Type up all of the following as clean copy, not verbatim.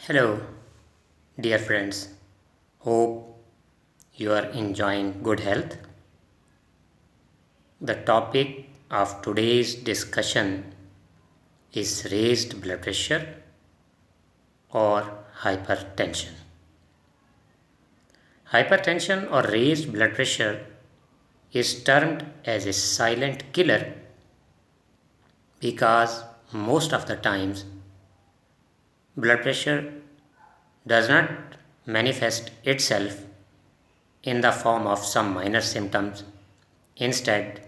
Hello, dear friends. Hope you are enjoying good health. The topic of today's discussion is raised blood pressure or hypertension. Hypertension or raised blood pressure is termed as a silent killer because most of the times blood pressure does not manifest itself in the form of some minor symptoms. Instead,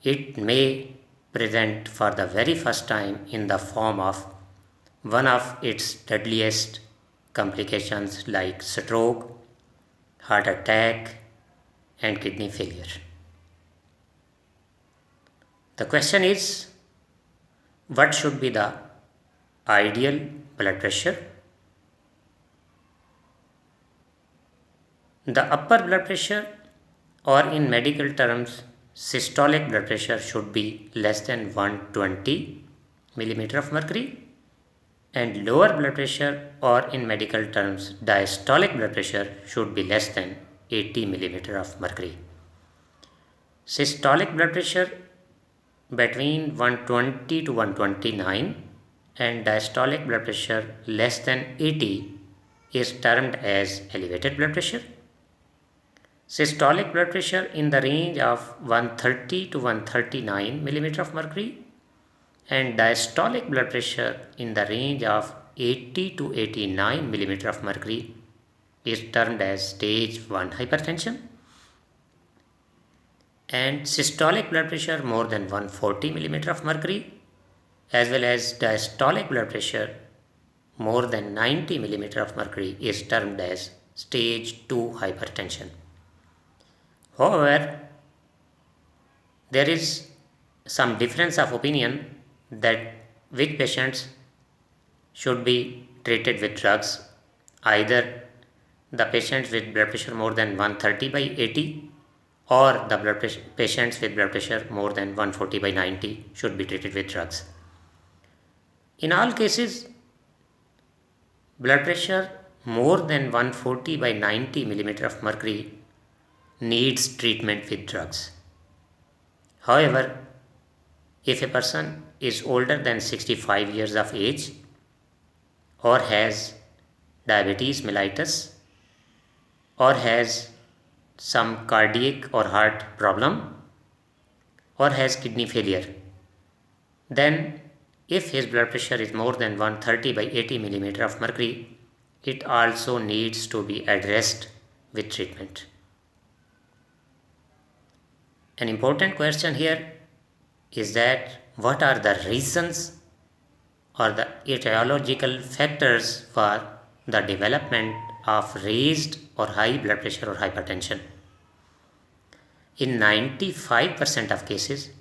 it may present for the very first time in the form of one of its deadliest complications like stroke, heart attack, and kidney failure. The question is, what should be the ideal blood pressure? The upper blood pressure, or in medical terms, systolic blood pressure, should be less than 120 millimeter of mercury, and lower blood pressure, or in medical terms, diastolic blood pressure, should be less than 80 millimeter of mercury. Systolic blood pressure between 120 to 129 and diastolic blood pressure less than 80 is termed as elevated blood pressure. Systolic blood pressure in the range of 130 to 139 millimeter of mercury and diastolic blood pressure in the range of 80 to 89 millimeter of mercury is termed as stage 1 hypertension, and systolic blood pressure more than 140 millimeter of mercury as well as diastolic blood pressure more than 90 millimeter of mercury is termed as stage 2 hypertension. However, there is some difference of opinion that which patients should be treated with drugs. Either the patients with blood pressure more than 130 by 80 or the patients with blood pressure more than 140 by 90 should be treated with drugs. In all cases, blood pressure more than 140 by 90 millimeter of mercury needs treatment with drugs. However, if a person is older than 65 years of age or has diabetes mellitus or has some cardiac or heart problem or has kidney failure, then if his blood pressure is more than 130 by 80 millimeter of mercury, it also needs to be addressed with treatment. An important question here is that what are the reasons or the etiological factors for the development of raised or high blood pressure or hypertension? In 95% of cases,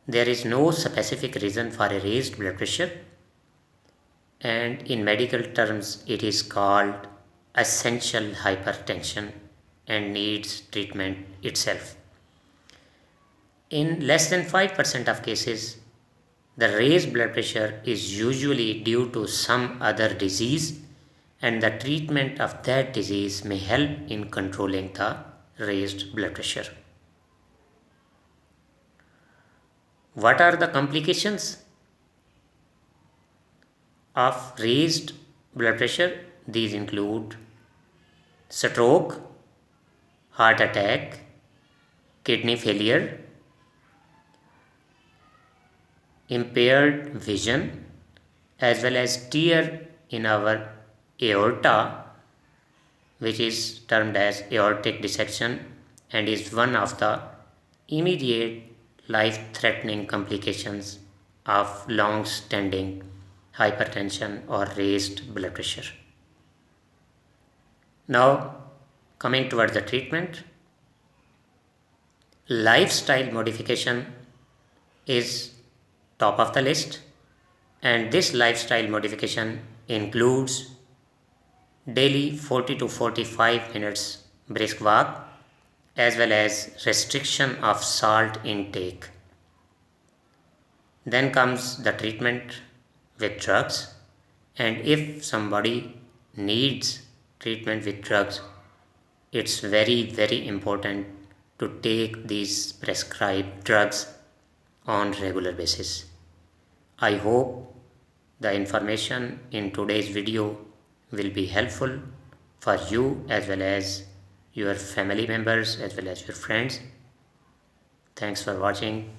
there is no specific reason for a raised blood pressure, and in medical terms it is called essential hypertension and needs treatment itself. In less than 5% of cases, the raised blood pressure is usually due to some other disease, and the treatment of that disease may help in controlling the raised blood pressure. What are the complications of raised blood pressure? These include stroke, heart attack, kidney failure, impaired vision, as well as tear in our aorta, which is termed as aortic dissection and is one of the immediate life-threatening complications of long-standing hypertension or raised blood pressure. Now, coming towards the treatment, lifestyle modification is top of the list, and this lifestyle modification includes daily 40 to 45 minutes brisk walk as well as restriction of salt intake. Then comes the treatment with drugs, And if somebody needs treatment with drugs, it's very important to take these prescribed drugs on regular basis. I hope the information in today's video will be helpful for you as well as your family members as well as your friends. Thanks for watching.